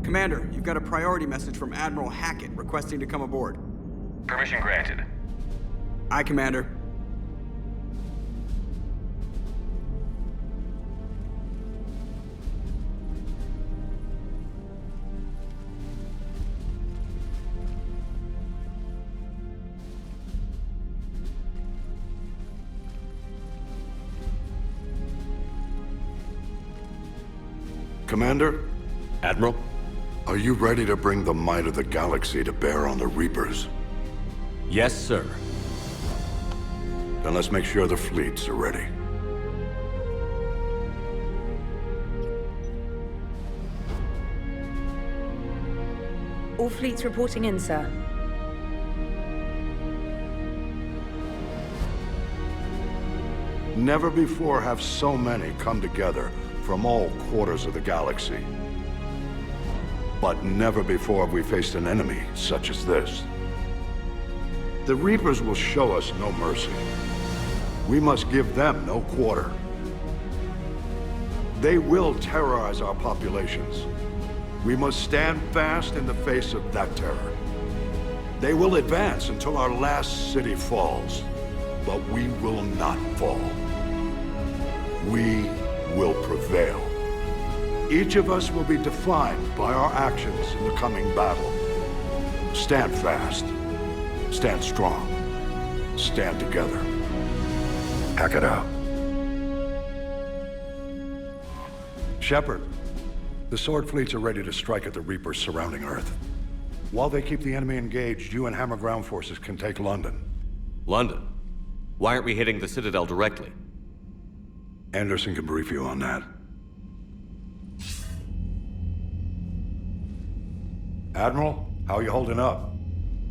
Commander, you've got a priority message from Admiral Hackett requesting to come aboard. Permission granted. Aye, Commander. Commander? Admiral? Are you ready to bring the might of the galaxy to bear on the Reapers? Yes, sir. Then let's make sure the fleets are ready. All fleets reporting in, sir. Never before have so many come together from all quarters of the galaxy. But never before have we faced an enemy such as this. The Reapers will show us no mercy. We must give them no quarter. They will terrorize our populations. We must stand fast in the face of that terror. They will advance until our last city falls, but we will not fall. We will prevail. Each of us will be defined by our actions in the coming battle. Stand fast. Stand strong. Stand together. Hack it out. Shepard, the Sword fleets are ready to strike at the Reapers surrounding Earth. While they keep the enemy engaged, you and Hammer ground forces can take London. London? Why aren't we hitting the Citadel directly? Anderson can brief you on that. Admiral, how are you holding up?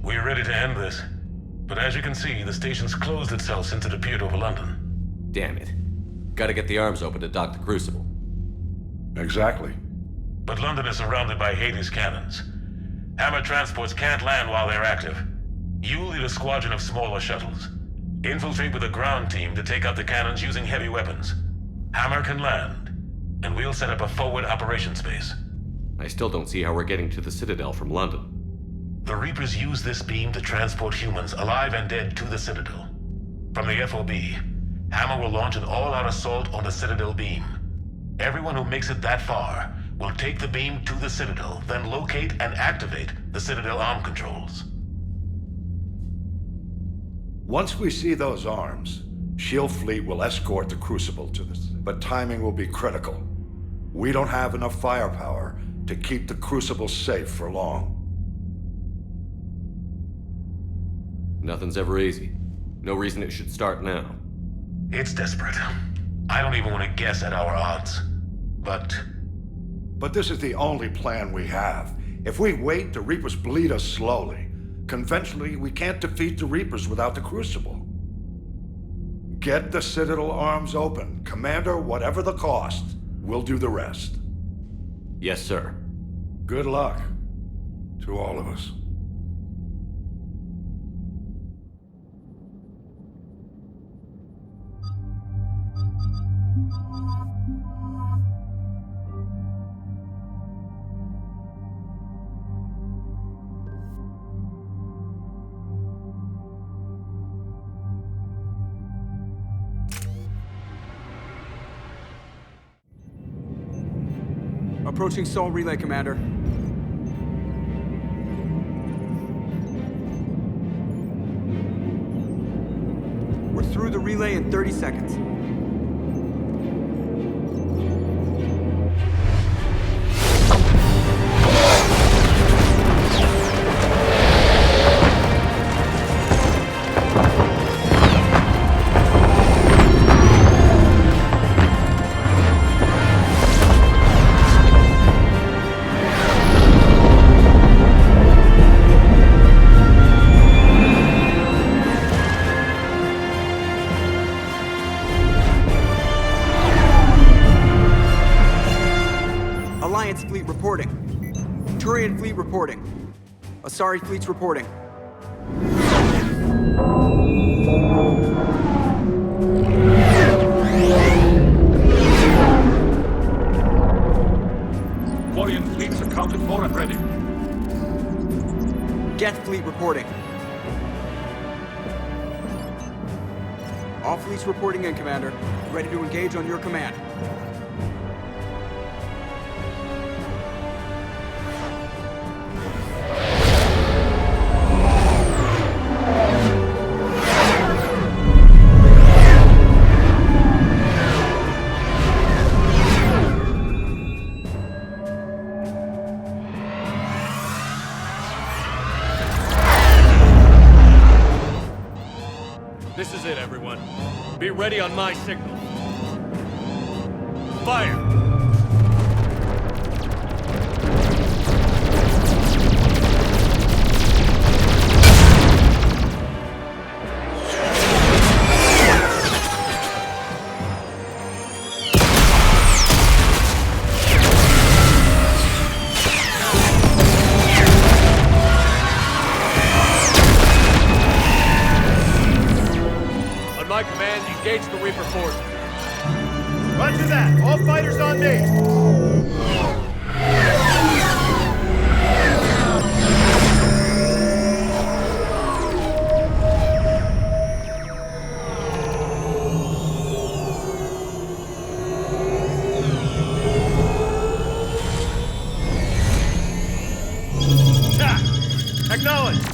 We're ready to end this. But as you can see, the station's closed itself since it appeared over London. Damn it. Gotta get the arms open to dock the Crucible. Exactly. But London is surrounded by Hades cannons. Hammer transports can't land while they're active. You'll lead a squadron of smaller shuttles. Infiltrate with a ground team to take out the cannons using heavy weapons. Hammer can land, and we'll set up a forward operations base. I still don't see how we're getting to the Citadel from London. The Reapers use this beam to transport humans, alive and dead, to the Citadel. From the FOB, Hammer will launch an all-out assault on the Citadel beam. Everyone who makes it that far will take the beam to the Citadel, then locate and activate the Citadel arm controls. Once we see those arms, SHIELD fleet will escort the Crucible to this, but timing will be critical. We don't have enough firepower to keep the Crucible safe for long. Nothing's ever easy. No reason it should start now. It's desperate. I don't even want to guess at our odds. But this is the only plan we have. If we wait, the Reapers bleed us slowly. Conventionally, we can't defeat the Reapers without the Crucible. Get the Citadel arms open. Commander, whatever the cost, we'll do the rest. Yes, sir. Good luck to all of us. Approaching Sol Relay, Commander. We're through the relay in 30 seconds. reporting. Turian fleet reporting. Asari fleets reporting. Quarian fleets accounted for and ready. Geth fleet reporting. All fleets reporting in, Commander. Ready to engage on your command. This is it, everyone. Be ready on my signal. Fire! My command, engage the Reaper forces. Roger that. All fighters on me. Attack! Acknowledge!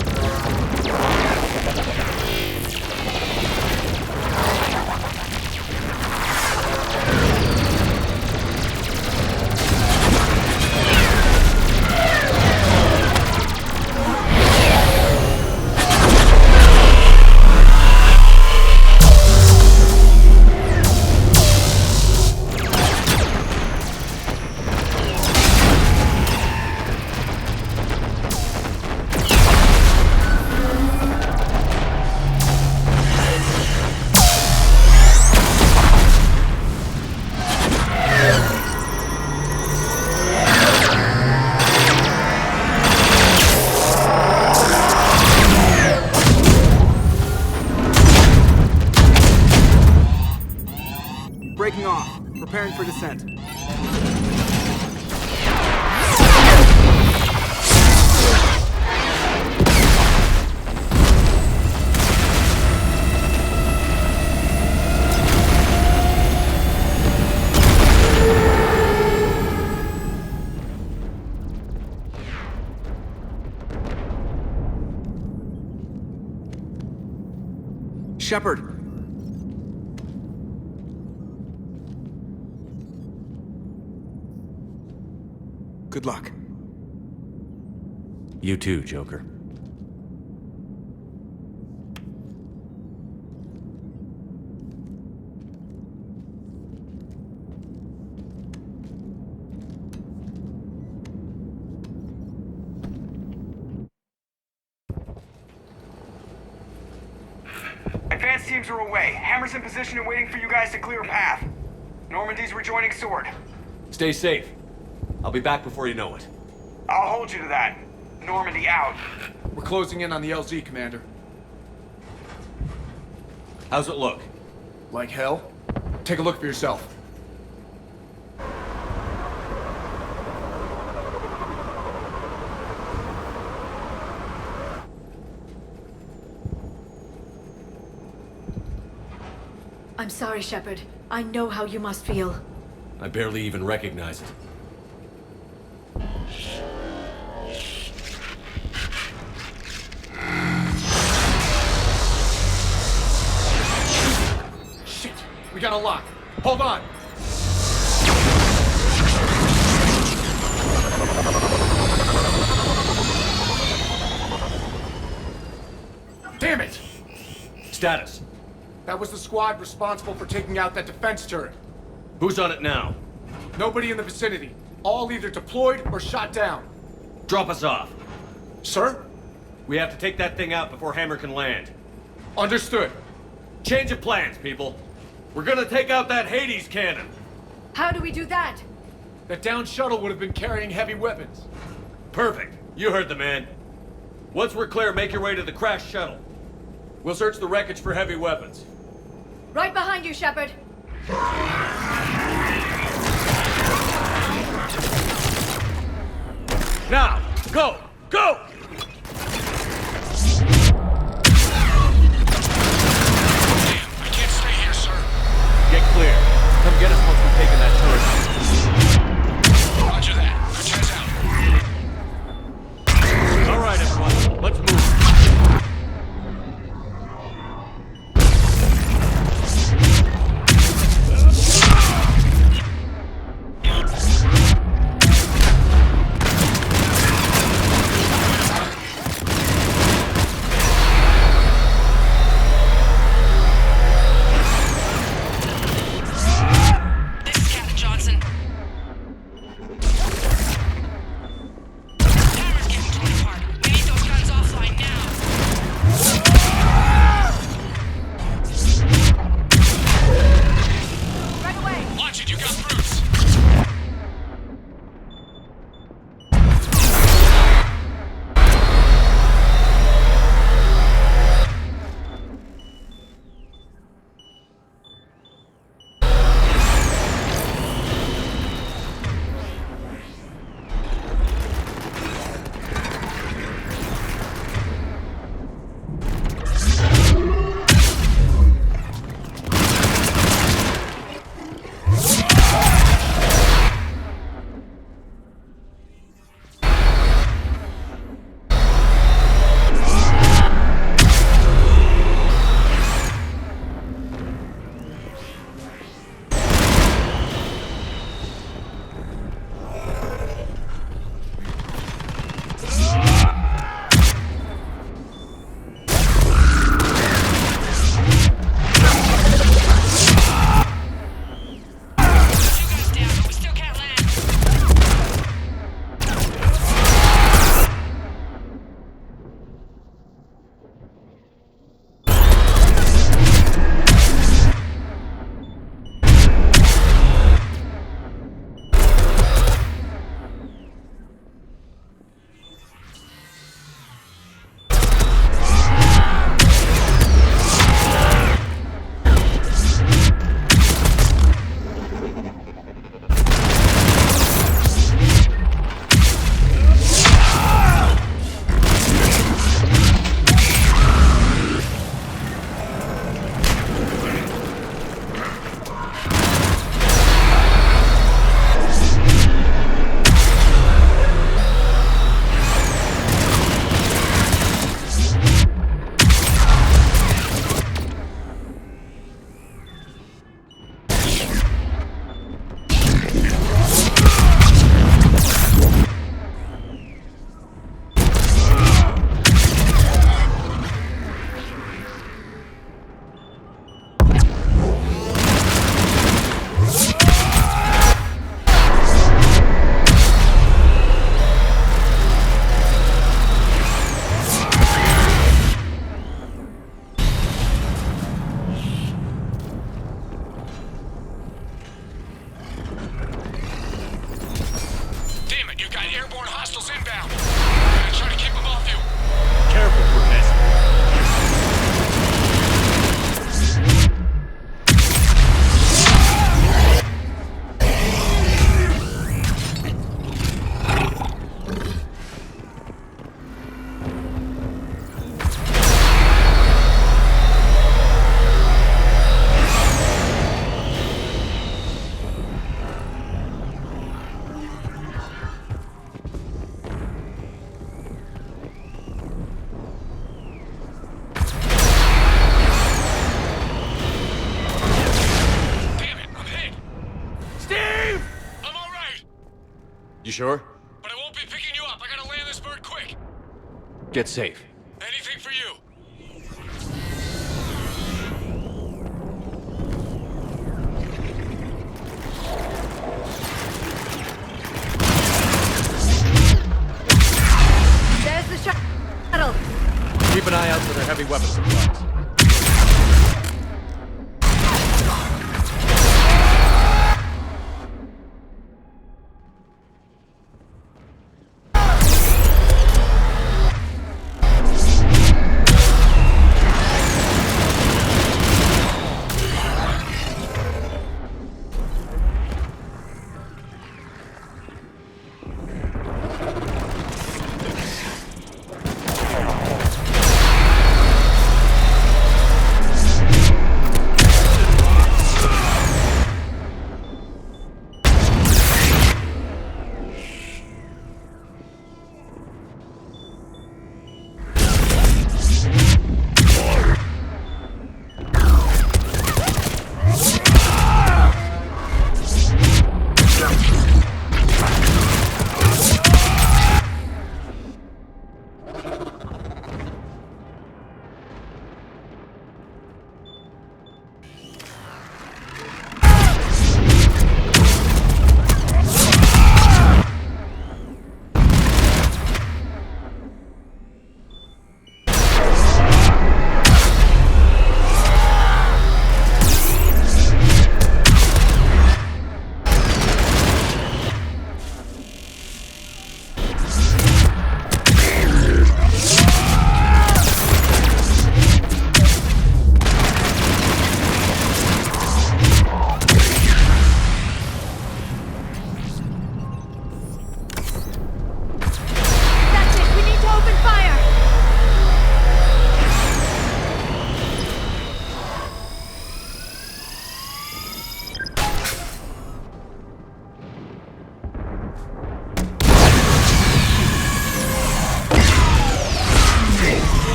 Breaking off. Preparing for descent. Shepard. Good luck. You too, Joker. Advanced teams are away. Hammer's in position and waiting for you guys to clear a path. Normandy's rejoining Sword. Stay safe. I'll be back before you know it. I'll hold you to that. Normandy out. We're closing in on the LZ, Commander. How's it look? Like hell? Take a look for yourself. I'm sorry, Shepard. I know how you must feel. I barely even recognize it. Shit! We got a lock. Hold on! Damn it! Status. That was the squad responsible for taking out that defense turret. Who's on it now? Nobody in the vicinity. All either deployed or shot down. Drop us off. Sir? We have to take that thing out before Hammer can land. Understood. Change of plans, people. We're gonna take out that Hades cannon. How do we do that? That downed shuttle would have been carrying heavy weapons. Perfect. You heard the man. Once we're clear, make your way to the crashed shuttle. We'll search the wreckage for heavy weapons. Right behind you, Shepard. Now, go! Go! I can't stay here, sir. Get clear. Come get us once we've taken that turret out. Roger that. Cortez out. All right, everyone. Let's move. You sure? But I won't be picking you up. I gotta land this bird quick. Get safe. Anything for you. There's the shuttle. Keep an eye out for their heavy weapon supplies.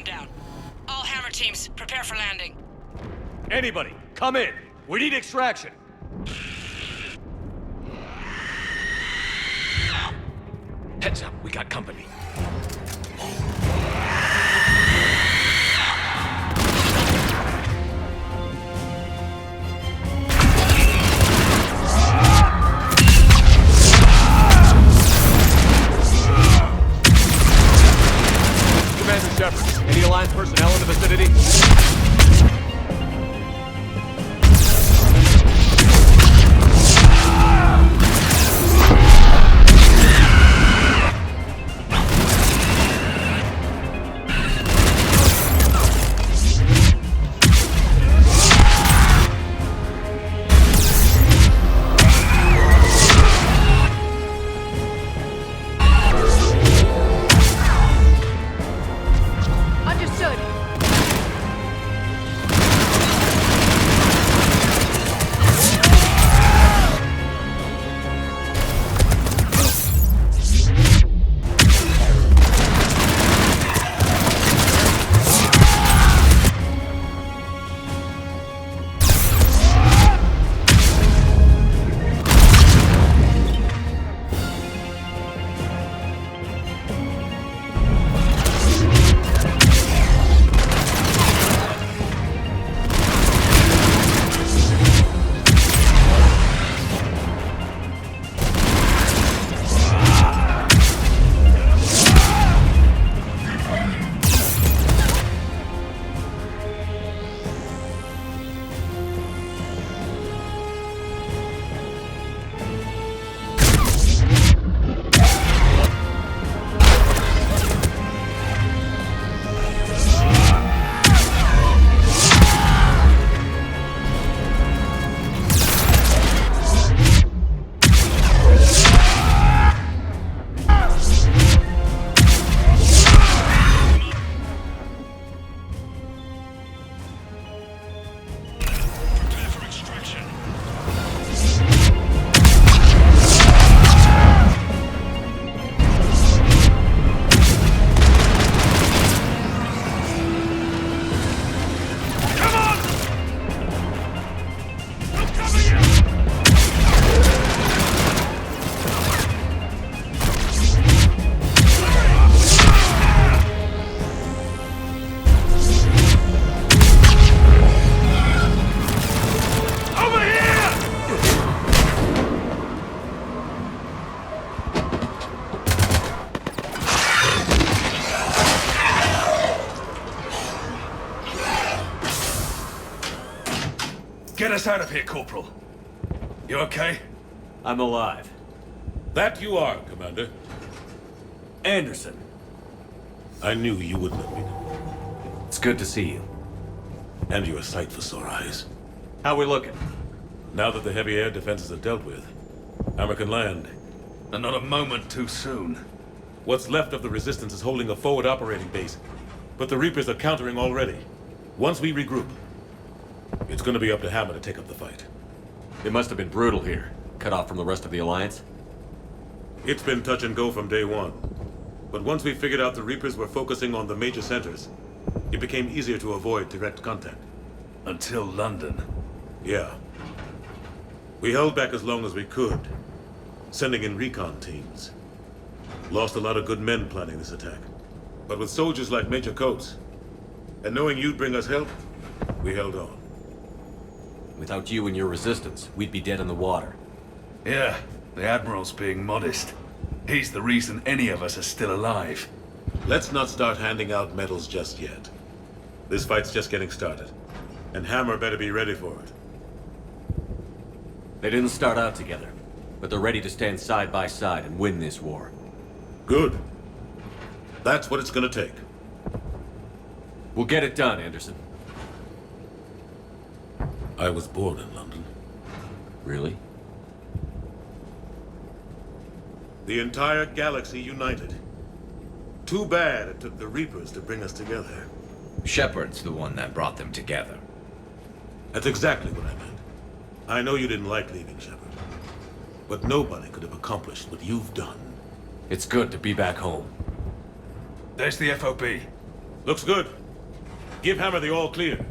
one down. All Hammer teams, prepare for landing. Anybody, come in. We need extraction. Heads up, we got company. Commander Shepard, any Alliance personnel in the vicinity? Understood. Get us out of here, Corporal. You okay? I'm alive. That you are, Commander. Anderson, I knew you would let me know. it's good to see you. And you're a sight for sore eyes. How we looking? Now that the heavy air defenses are dealt with, Hammer can land. And not a moment too soon. What's left of the Resistance is holding a forward operating base, but the Reapers are countering already. Once we regroup, it's gonna be up to Hammer to take up the fight. It must have been brutal here, cut off from the rest of the Alliance. It's been touch and go from day one. But once we figured out the Reapers were focusing on the major centers, it became easier to avoid direct contact. Until London. Yeah. We held back as long as we could, sending in recon teams. Lost a lot of good men planning this attack. But with soldiers like Major Coates, and knowing you'd bring us help, we held on. Without you and your resistance, we'd be dead in the water. Yeah, the Admiral's being modest. He's the reason any of us are still alive. Let's not start handing out medals just yet. This fight's just getting started, and Hammer better be ready for it. They didn't start out together, but they're ready to stand side by side and win this war. Good. That's what it's gonna take. We'll get it done, Anderson. I was born in London. Really? The entire galaxy united. Too bad it took the Reapers to bring us together. Shepard's the one that brought them together. That's exactly what I meant. I know you didn't like leaving, Shepard. But nobody could have accomplished what you've done. It's good to be back home. There's the FOB. Looks good. Give Hammer the all clear.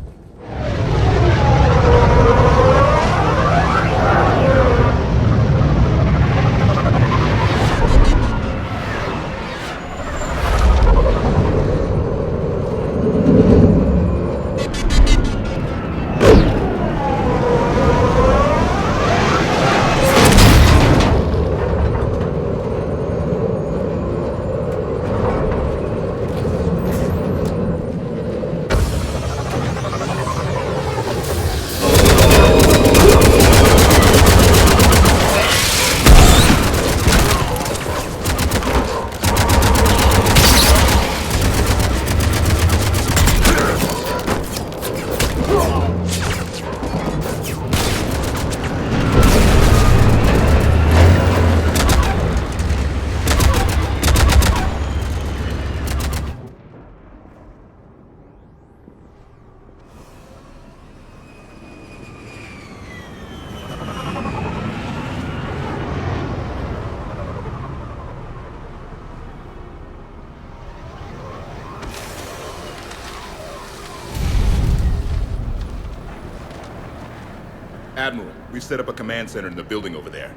Admiral, we've set up a command center in the building over there.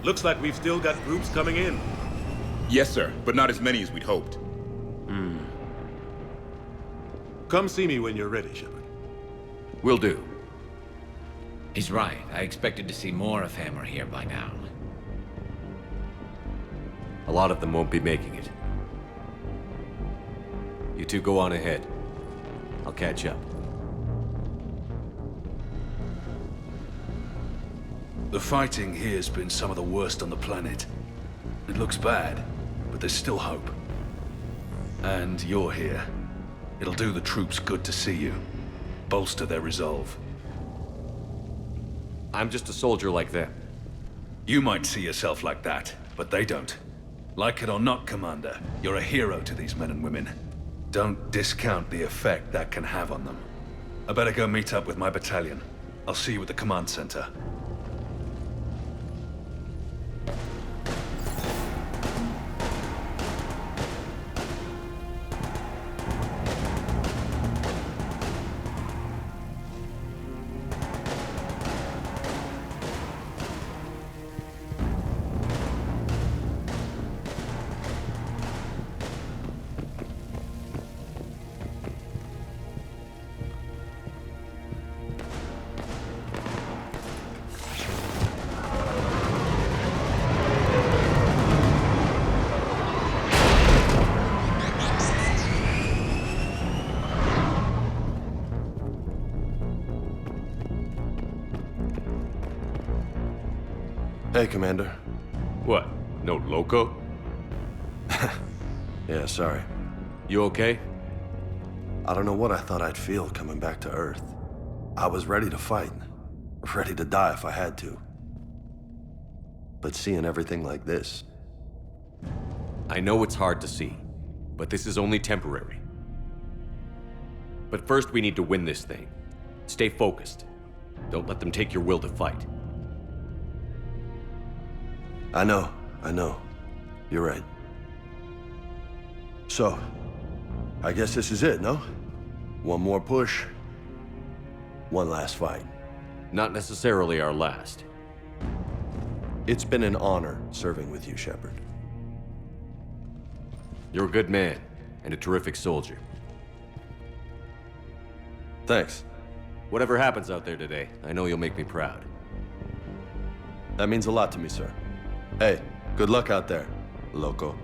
Looks like we've still got groups coming in. Yes, sir, but not as many as we'd hoped. Come see me when you're ready, Shepard. Will do. He's right. I expected to see more of Hammer here by now. A lot of them won't be making it. You two go on ahead. I'll catch up. The fighting here's been some of the worst on the planet. It looks bad, but there's still hope. And you're here. It'll do the troops good to see you. Bolster their resolve. I'm just a soldier like them. You might see yourself like that, but they don't. Like it or not, Commander, you're a hero to these men and women. Don't discount the effect that can have on them. I better go meet up with my battalion. I'll see you at the command center. Hey, Commander. What? No loco? Yeah, sorry. You okay? I don't know what I thought I'd feel coming back to Earth. I was ready to fight. Ready to die if I had to. But seeing everything like this... I know it's hard to see, but this is only temporary. But first we need to win this thing. Stay focused. Don't let them take your will to fight. I know. You're right. So, I guess this is it, no? One more push. One last fight. Not necessarily our last. It's been an honor serving with you, Shepard. You're a good man, and a terrific soldier. Thanks. Whatever happens out there today, I know you'll make me proud. That means a lot to me, sir. Hey, good luck out there, loco.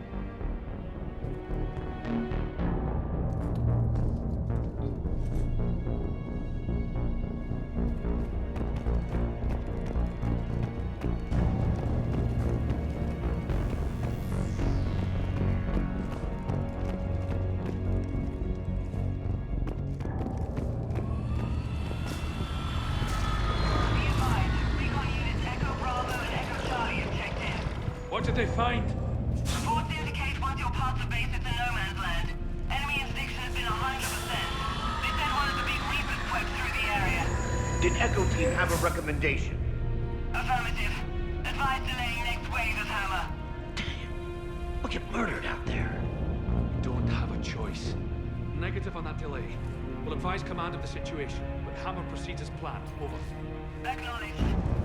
What did they find? Reports indicate once you're past the base, it's a no man's land. Enemy instinction has been 100%. They sent one of the big Reapers swept through the area. Did Echo Team have a recommendation? Affirmative. Advise delaying next wave of Hammer. We'll get murdered out there. We don't have a choice. Negative on that delay. We'll advise command of the situation, but Hammer proceeds as planned. Over. Acknowledged.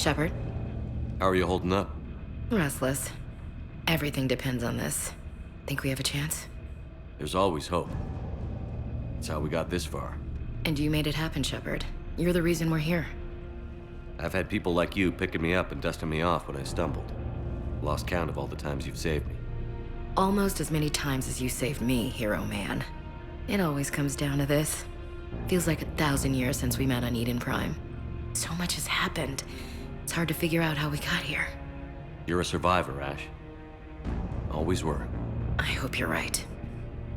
Shepard? How are you holding up? Restless. Everything depends on this. Think we have a chance? There's always hope. That's how we got this far. And you made it happen, Shepard. You're the reason we're here. I've had people like you picking me up and dusting me off when I stumbled. Lost count of all the times you've saved me. Almost as many times as you saved me, hero man. It always comes down to this. Feels like 1,000 years since we met on Eden Prime. So much has happened. It's hard to figure out how we got here. You're a survivor, Ash. Always were. I hope you're right.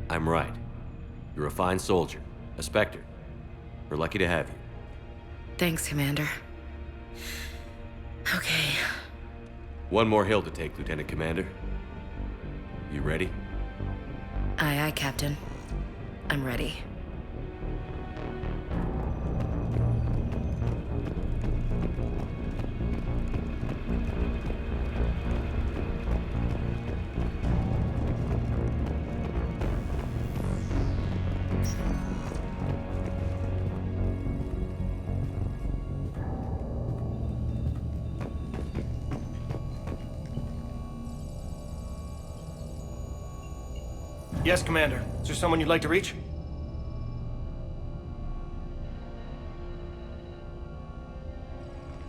I'm right. You're a fine soldier. A Spectre. We're lucky to have you. Thanks, Commander. Okay. One more hill to take, Lieutenant Commander. You ready? Aye, aye, Captain. I'm ready. Yes, Commander. Is there someone you'd like to reach?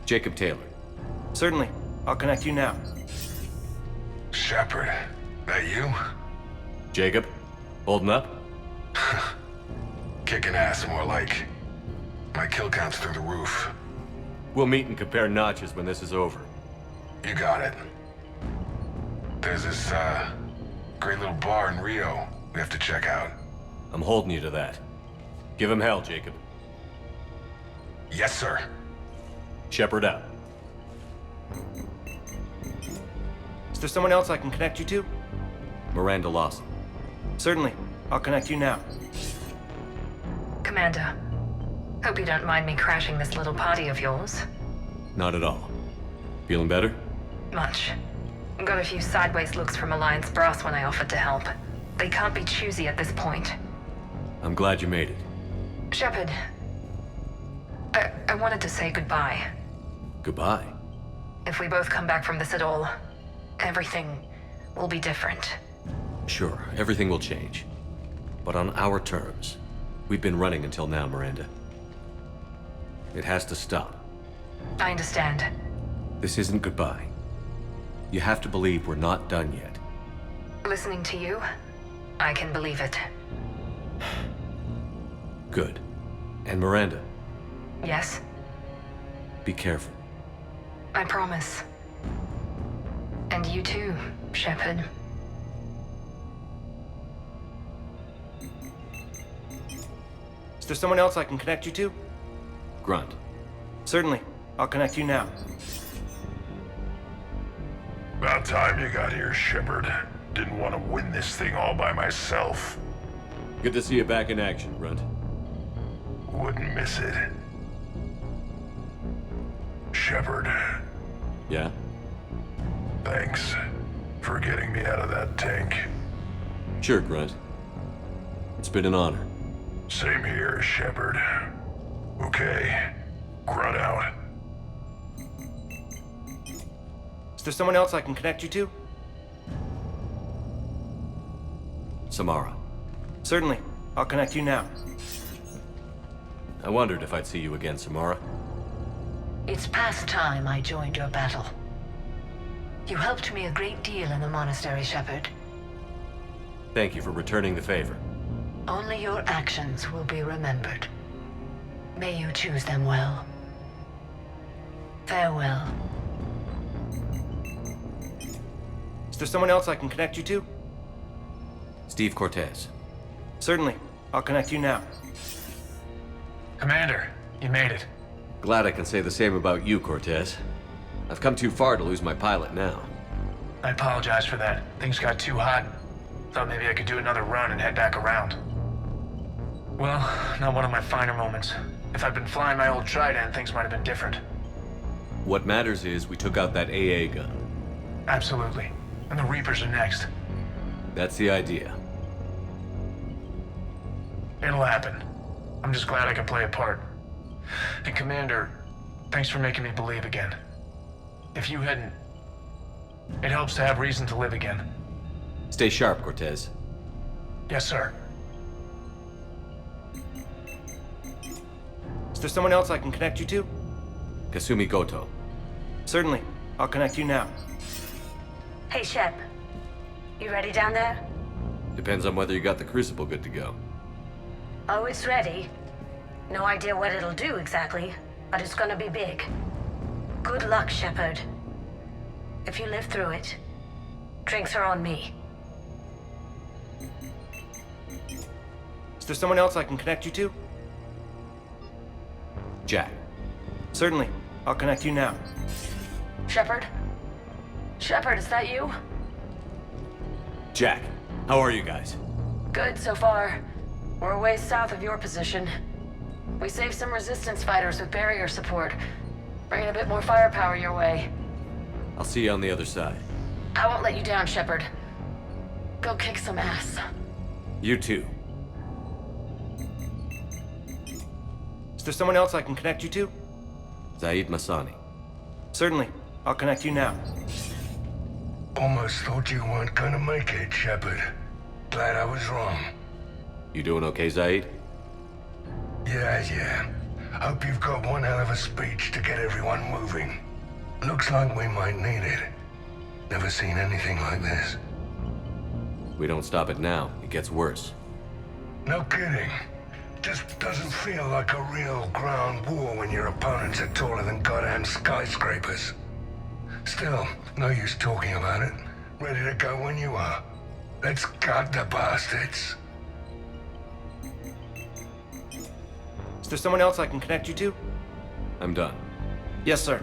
Jacob Taylor. Certainly. I'll connect you now. Shepard, that you? Jacob? Holding up? Kicking ass, more like. My kill count's through the roof. We'll meet and compare notches when this is over. You got it. There's this, great little bar in Rio we have to check out. I'm holding you to that. Give him hell, Jacob. Yes, sir. Shepard out. Is there someone else I can connect you to? Miranda Lawson. Certainly. I'll connect you now. Commander, hope you don't mind me crashing this little party of yours. Not at all. Feeling better? Much. Got a few sideways looks from Alliance brass when I offered to help. They can't be choosy at this point. I'm glad you made it. Shepard, I wanted to say goodbye. Goodbye. If we both come back from this at all, everything will be different. Sure, everything will change. But on our terms. We've been running until now, Miranda. It has to stop. I understand. This isn't goodbye. You have to believe we're not done yet. Listening to you, I can believe it. Good. And Miranda, Yes, be careful. I promise. And you too, Shepard. Is there someone else I can connect you to? Grunt. Certainly. I'll connect you now. About time you got here, Shepard. Didn't want to win this thing all by myself. Good to see you back in action, Grunt. Wouldn't miss it. Shepard. Yeah? Thanks for getting me out of that tank. Sure, Grunt. It's been an honor. Same here, Shepard. Okay. Grunt out. Is there someone else I can connect you to? Samara. Certainly. I'll connect you now. I wondered if I'd see you again, Samara. It's past time I joined your battle. You helped me a great deal in the monastery, Shepard. Thank you for returning the favor. Only your actions will be remembered. May you choose them well. Farewell. Is there someone else I can connect you to? Steve Cortez. Certainly. I'll connect you now. Commander, you made it. Glad I can say the same about you, Cortez. I've come too far to lose my pilot now. I apologize for that. Things got too hot. Thought maybe I could do another run and head back around. Well, not one of my finer moments. If I'd been flying my old Trident, things might have been different. What matters is we took out that AA gun. Absolutely. And the Reapers are next. That's the idea. It'll happen. I'm just glad I could play a part. And Commander, thanks for making me believe again. If you hadn't... It helps to have reason to live again. Stay sharp, Cortez. Yes, sir. Is there someone else I can connect you to? Kasumi Goto. Certainly. I'll connect you now. Hey, Shep. You ready down there? Depends on whether you got the Crucible good to go. Oh, it's ready. No idea what it'll do exactly, but it's gonna be big. Good luck, Shepard. If you live through it, drinks are on me. Is there someone else I can connect you to? Jack. Certainly. I'll connect you now. Shepard? Shepard, is that you? Jack, how are you guys? Good so far. We're a ways south of your position. We saved some resistance fighters with barrier support. Bringing a bit more firepower your way. I'll see you on the other side. I won't let you down, Shepard. Go kick some ass. You too. Is there someone else I can connect you to? Zaid Masani. Certainly. I'll connect you now. Almost thought you weren't gonna make it, Shepard. Glad I was wrong. You doing okay, Zaid? Yeah. Hope you've got one hell of a speech to get everyone moving. Looks like we might need it. Never seen anything like this. We don't stop it now, it gets worse. No kidding. Just doesn't feel like a real ground war when your opponents are taller than goddamn skyscrapers. Still, no use talking about it. Ready to go when you are. Let's gut the bastards. Is there someone else I can connect you to? I'm done. Yes, sir.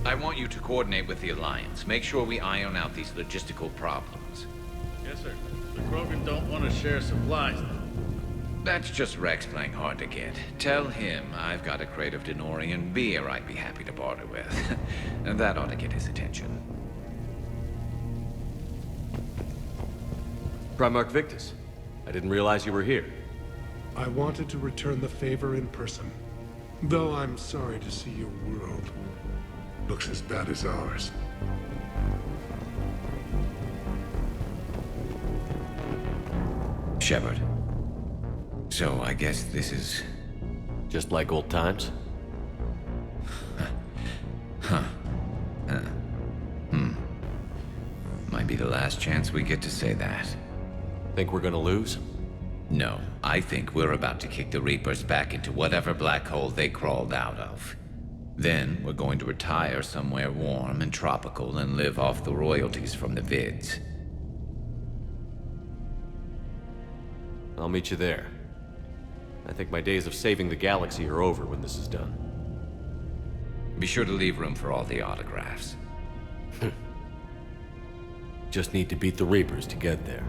I want you to coordinate with the Alliance. Make sure we iron out these logistical problems. Yes, sir. The Krogan don't want to share supplies, though. That's just Rex playing hard to get. Tell him I've got a crate of Denorian beer I'd be happy to barter with. And that ought to get his attention. Primarch Victus, I didn't realize you were here. I wanted to return the favor in person. Though I'm sorry to see your world looks as bad as ours. Shepard. So I guess this is... just like old times? Might be the last chance we get to say that. Think we're gonna lose? No, I think we're about to kick the Reapers back into whatever black hole they crawled out of. Then we're going to retire somewhere warm and tropical and live off the royalties from the vids. I'll meet you there. I think my days of saving the galaxy are over when this is done. Be sure to leave room for all the autographs. Just need to beat the Reapers to get there.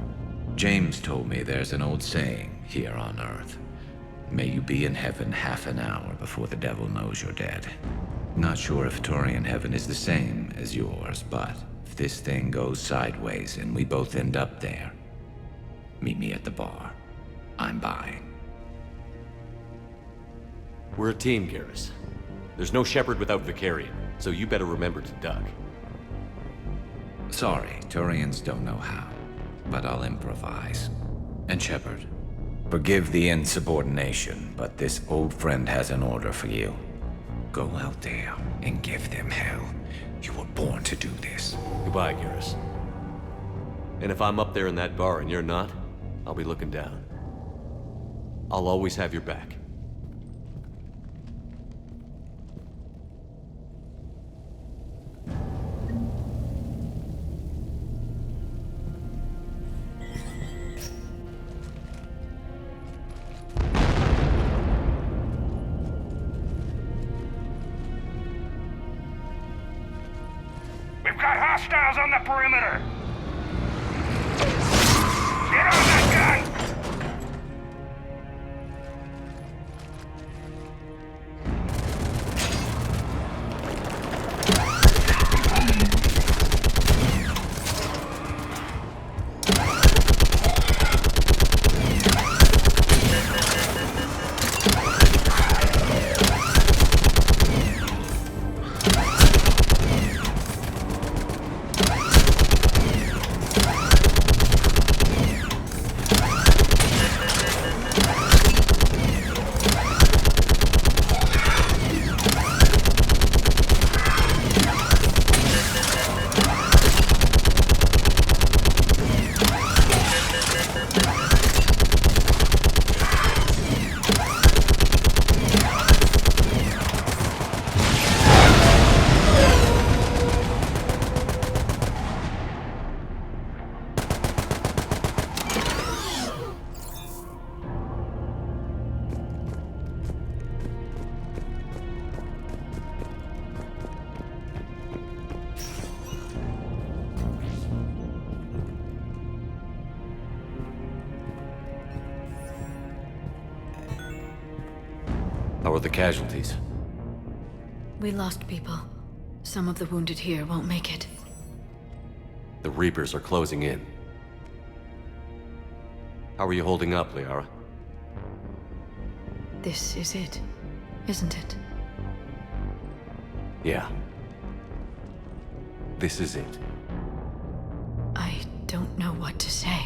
James told me there's an old saying here on Earth. May you be in heaven half an hour before the devil knows you're dead. Not sure if Turian heaven is the same as yours, but if this thing goes sideways and we both end up there, meet me at the bar. I'm buying. We're a team, Garrus. There's no Shepard without Vicarian, so you better remember to duck. Sorry, Turians don't know how, but I'll improvise. And Shepard, forgive the insubordination, but this old friend has an order for you. Go out there and give them hell. You were born to do this. Goodbye, Garrus. And if I'm up there in that bar and you're not, I'll be looking down. I'll always have your back. We've got hostiles on the perimeter! Get on that gun! How are the casualties? We lost people. Some of the wounded here won't make it. The Reapers are closing in. How are you holding up, Liara? This is it, isn't it? Yeah. This is it. I don't know what to say.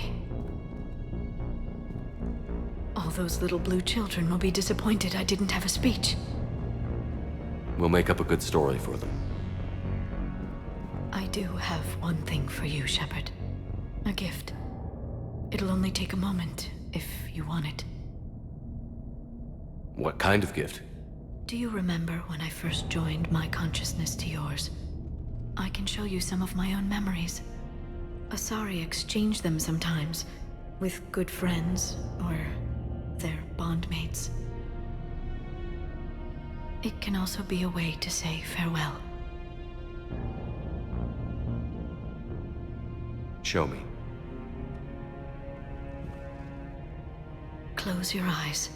All those little blue children will be disappointed I didn't have a speech. We'll make up a good story for them. I do have one thing for you, Shepard. A gift. It'll only take a moment, if you want it. What kind of gift? Do you remember when I first joined my consciousness to yours? I can show you some of my own memories. Asari exchange them sometimes, with good friends, or their bondmates. It can also be a way to say farewell. Show me. Close your eyes.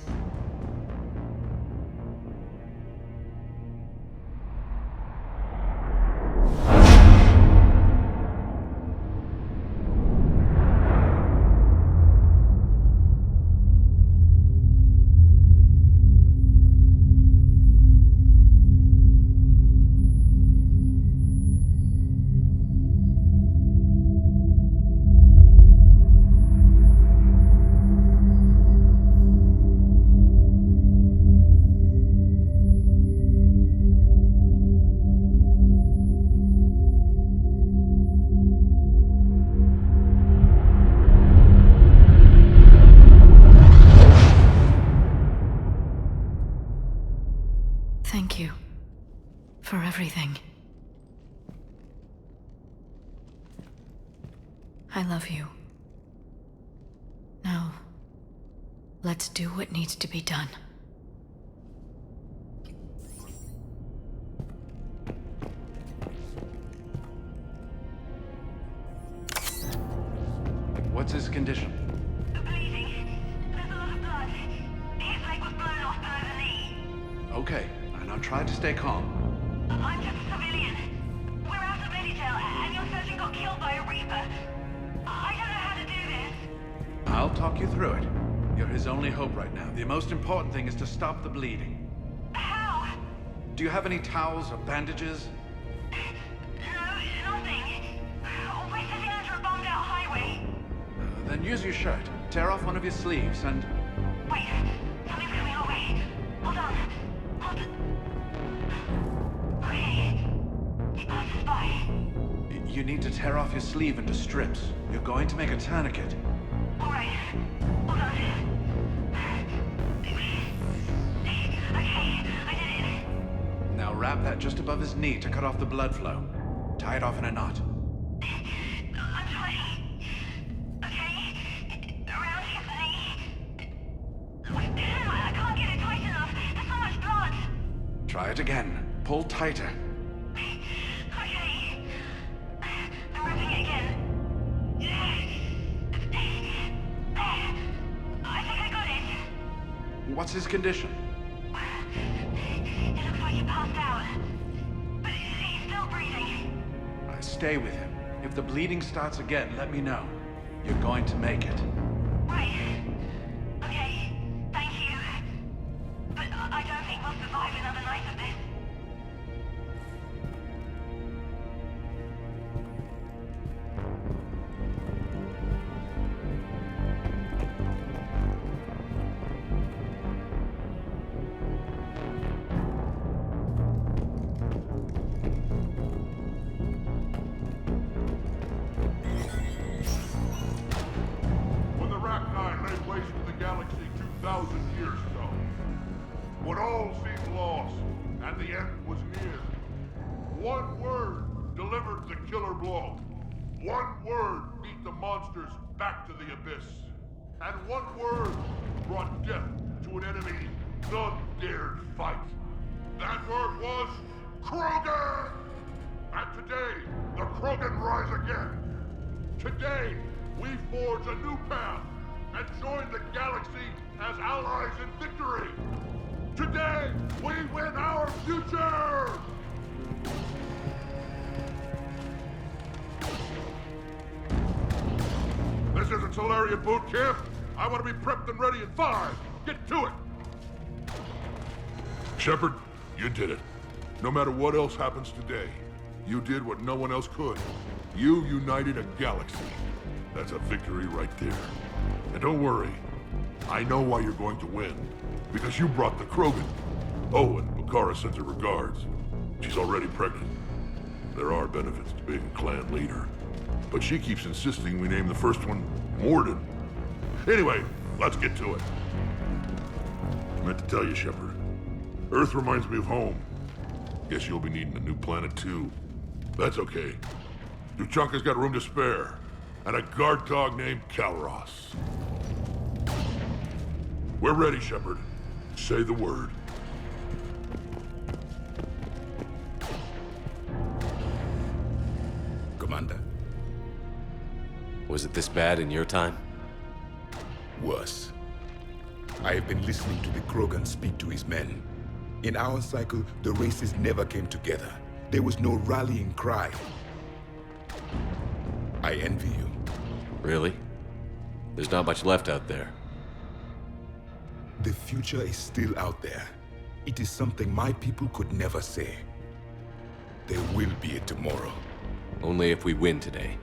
Thank you for everything. I love you. Now, let's do what needs to be done. What's his condition? Bleeding. There's a lot of blood. His leg was blown off below the knee. Okay, and I'll try to stay calm. I'm just a civilian. We're out of Meditail, and your surgeon got talk you through it. You're his only hope right now. The most important thing is to stop the bleeding. How? Do you have any towels or bandages? No, nothing. We're sitting under a bombed-out highway. Then use your shirt. Tear off one of your sleeves and... Wait, something's coming our way. Hold on. Okay. He passed us by. You need to tear off your sleeve into strips. You're going to make a tourniquet. Alright. Hold on. Okay, I did it. Now wrap that just above his knee to cut off the blood flow. Tie it off in a knot. I'm trying. Okay? Around his knee. I can't get it tight enough. There's so much blood. Try it again. Pull tighter. Okay. I'm ripping it again. I think I got it. What's his condition? It looks like he passed out. But he's still breathing. Stay with him. If the bleeding starts again, let me know. You're going to make it. Right. Okay. Thank you. But I don't think we'll survive another night of this. When the Rachni lay waste to the galaxy 2,000 years ago, when all seemed lost and the end was near, one word delivered the killer blow. One word beat the monsters back to the abyss. And one word brought death to an enemy none dared fight. That word was Krogan! And today, the Krogan rise again. Today, we forge a new path and join the galaxy as allies in victory. Today, we win our future! This isn't Solarian boot camp. I want to be prepped and ready in 5. Get to it! Shepard, you did it. No matter what else happens today, you did what no one else could. You united a galaxy. That's a victory right there. And don't worry, I know why you're going to win. Because you brought the Krogan. Oh, and Bakara sends her regards. She's already pregnant. There are benefits to being a clan leader. But she keeps insisting we name the first one Morden. Anyway, let's get to it. I meant to tell you, Shepard. Earth reminds me of home. Guess you'll be needing a new planet too. That's okay. Tuchanka's got room to spare. And a guard dog named Kalros. We're ready, Shepard. Say the word. Commander. Was it this bad in your time? Worse. I have been listening to the Krogan speak to his men. In our cycle, the races never came together. There was no rallying cry. I envy you. Really? There's not much left out there. The future is still out there. It is something my people could never say. There will be a tomorrow. Only if we win today.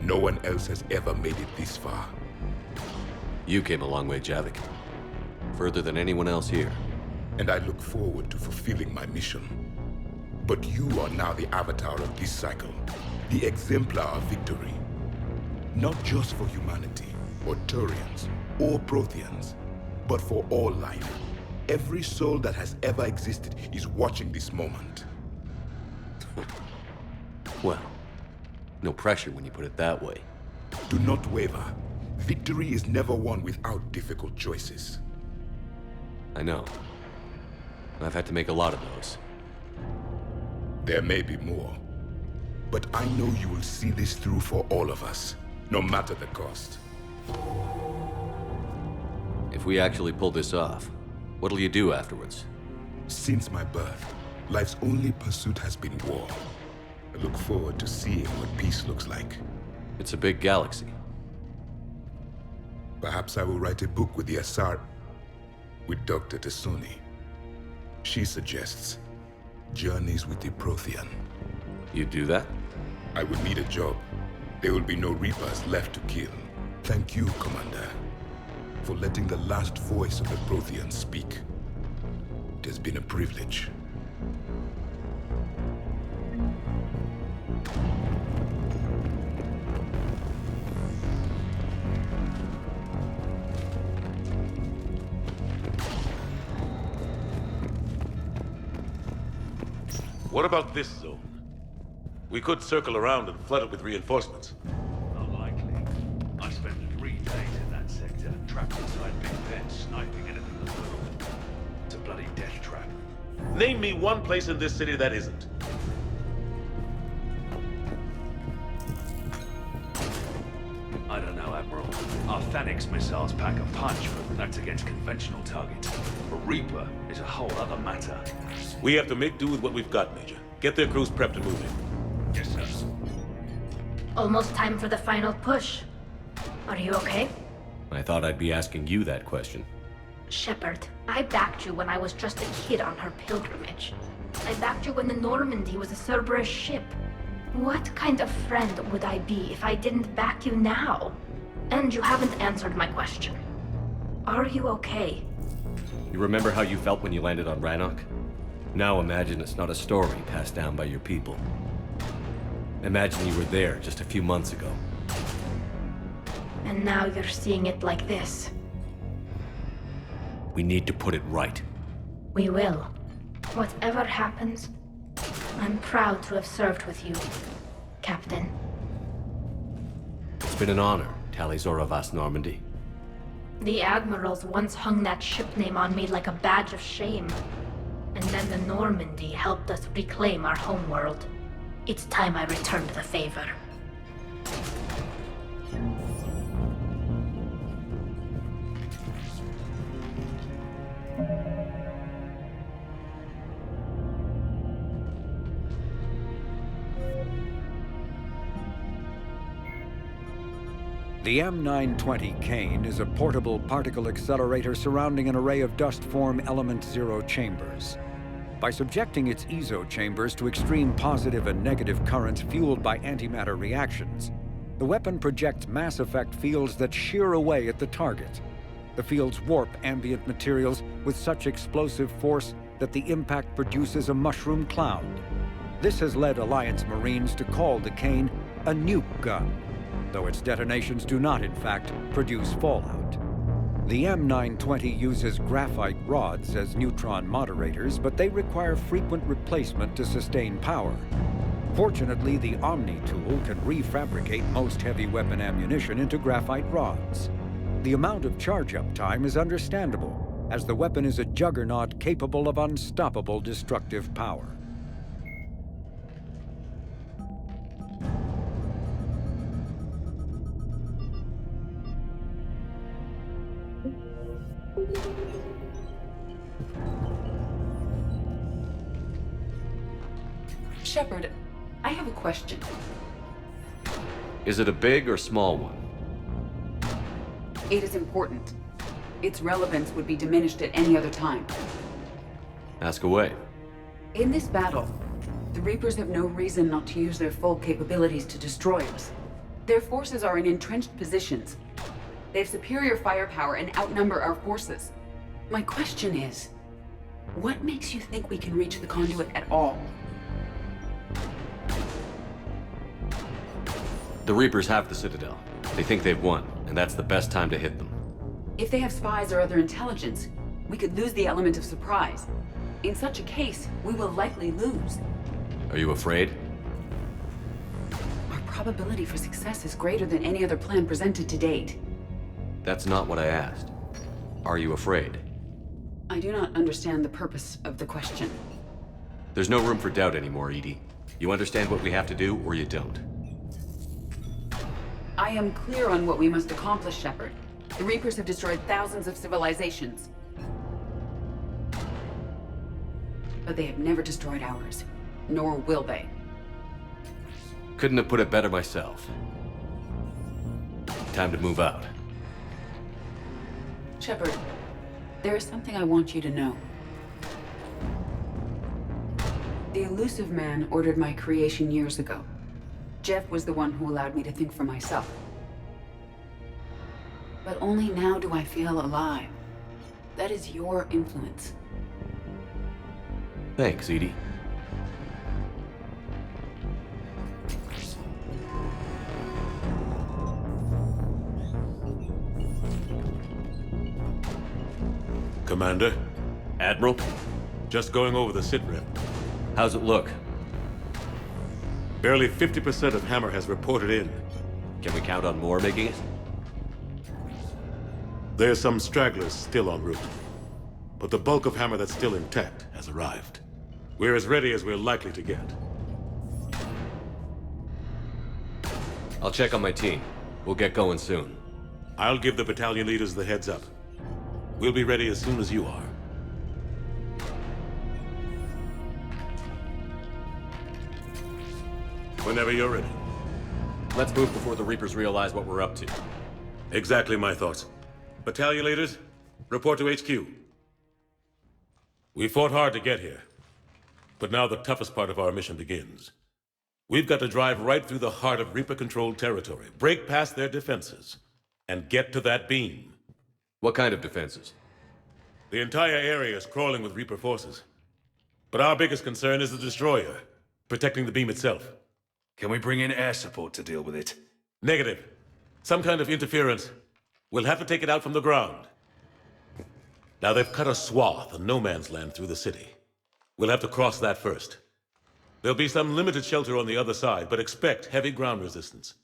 No one else has ever made it this far. You came a long way, Javik. Further than anyone else here. And I look forward to fulfilling my mission. But you are now the avatar of this cycle. The exemplar of victory. Not just for humanity, or Turians, or Protheans, but for all life. Every soul that has ever existed is watching this moment. Well, no pressure when you put it that way. Do not waver. Victory is never won without difficult choices. I know. I've had to make a lot of those. There may be more. But I know you will see this through for all of us, no matter the cost. If we actually pull this off, what'll you do afterwards? Since my birth, life's only pursuit has been war. I look forward to seeing what peace looks like. It's a big galaxy. Perhaps I will write a book with the Asar... with Dr. Tasuni. She suggests Journeys with the Prothean. You do that? I will need a job. There will be no Reapers left to kill. Thank you, Commander, for letting the last voice of the Prothean speak. It has been a privilege. What about this zone? We could circle around and flood it with reinforcements. Unlikely. I spent 3 days in that sector, trapped inside big pens, sniping anything that moved. It's a bloody death trap. Name me one place in this city that isn't. I don't know, Admiral. Our Thanix missiles pack a punch, but that's against conventional targets. A Reaper is a whole other matter. We have to make do with what we've got, Major. Get their crews prepped and moving. Yes, sir. Almost time for the final push. Are you okay? I thought I'd be asking you that question. Shepard, I backed you when I was just a kid on her pilgrimage. I backed you when the Normandy was a Cerberus ship. What kind of friend would I be if I didn't back you now? And you haven't answered my question. Are you okay? You remember how you felt when you landed on Rannoch? Now imagine it's not a story passed down by your people. Imagine you were there just a few months ago. And now you're seeing it like this. We need to put it right. We will. Whatever happens, I'm proud to have served with you, Captain. It's been an honor, Tali'Zorah Vas Normandy. The Admirals once hung that ship name on me like a badge of shame. And then the Normandy helped us reclaim our homeworld. It's time I returned the favor. The M920 Kane is a portable particle accelerator surrounding an array of dust-form element zero chambers. By subjecting its EZO chambers to extreme positive and negative currents fueled by antimatter reactions, the weapon projects mass effect fields that shear away at the target. The fields warp ambient materials with such explosive force that the impact produces a mushroom cloud. This has led Alliance Marines to call the Kane a nuke gun, though its detonations do not, in fact, produce fallout. The M920 uses graphite rods as neutron moderators, but they require frequent replacement to sustain power. Fortunately, the Omni tool can refabricate most heavy weapon ammunition into graphite rods. The amount of charge-up time is understandable, as the weapon is a juggernaut capable of unstoppable destructive power. Shepard, I have a question. Is it a big or small one? It is important. Its relevance would be diminished at any other time. Ask away. In this battle, the Reapers have no reason not to use their full capabilities to destroy us. Their forces are in entrenched positions. They have superior firepower and outnumber our forces. My question is, what makes you think we can reach the conduit at all? The Reapers have the Citadel. They think they've won, and that's the best time to hit them. If they have spies or other intelligence, we could lose the element of surprise. In such a case, we will likely lose. Are you afraid? Our probability for success is greater than any other plan presented to date. That's not what I asked. Are you afraid? I do not understand the purpose of the question. There's no room for doubt anymore, Edie. You understand what we have to do, or you don't. I am clear on what we must accomplish, Shepard. The Reapers have destroyed thousands of civilizations. But they have never destroyed ours. Nor will they. Couldn't have put it better myself. Time to move out. Shepard, there is something I want you to know. The elusive man ordered my creation years ago. Jeff was the one who allowed me to think for myself. But only now do I feel alive. That is your influence. Thanks, Edie. Commander? Admiral? Just going over the sitrep. How's it look? Barely 50% of Hammer has reported in. Can we count on more making it? There's some stragglers still en route. But the bulk of Hammer that's still intact has arrived. We're as ready as we're likely to get. I'll check on my team. We'll get going soon. I'll give the battalion leaders the heads up. We'll be ready as soon as you are. Whenever you're ready. Let's move before the Reapers realize what we're up to. Exactly my thoughts. Battalion leaders, report to HQ. We fought hard to get here. But now the toughest part of our mission begins. We've got to drive right through the heart of Reaper-controlled territory, break past their defenses, and get to that beam. What kind of defenses? The entire area is crawling with Reaper forces. But our biggest concern is the destroyer, protecting the beam itself. Can we bring in air support to deal with it? Negative. Some kind of interference. We'll have to take it out from the ground. Now they've cut a swath of no man's land through the city. We'll have to cross that first. There'll be some limited shelter on the other side, but expect heavy ground resistance.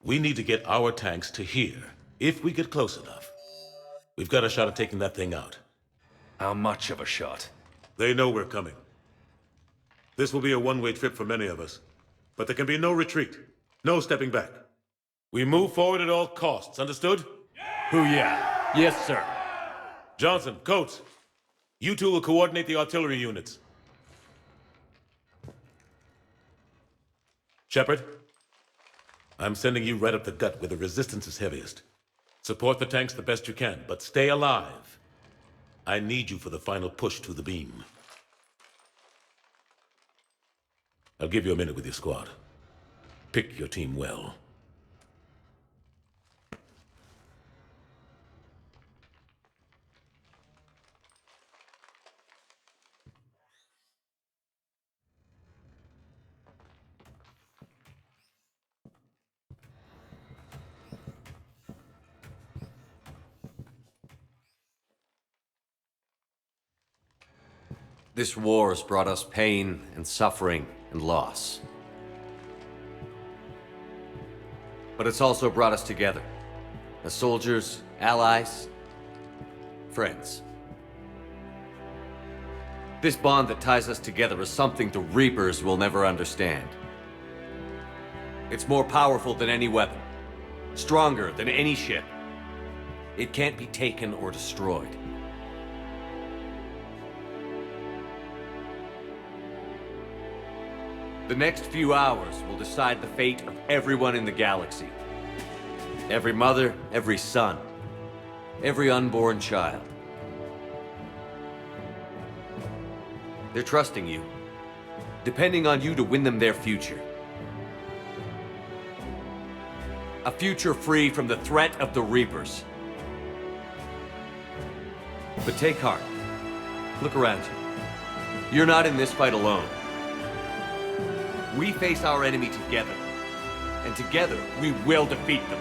We need to get our tanks to here, if we get close enough. We've got a shot at taking that thing out. How much of a shot? They know we're coming. This will be a one-way trip for many of us. But there can be no retreat, no stepping back. We move forward at all costs, understood? Hoo-yeah. Yes, sir. Johnson, Coates, you two will coordinate the artillery units. Shepard, I'm sending you right up the gut where the resistance is heaviest. Support the tanks the best you can, but stay alive. I need you for the final push to the beam. I'll give you a minute with your squad. Pick your team well. This war has brought us pain and suffering and loss. But it's also brought us together. As soldiers, allies, friends. This bond that ties us together is something the Reapers will never understand. It's more powerful than any weapon. Stronger than any ship. It can't be taken or destroyed. The next few hours will decide the fate of everyone in the galaxy. Every mother, every son, every unborn child. They're trusting you, depending on you to win them their future. A future free from the threat of the Reapers. But take heart. Look around you. You're not in this fight alone. We face our enemy together, and together we will defeat them.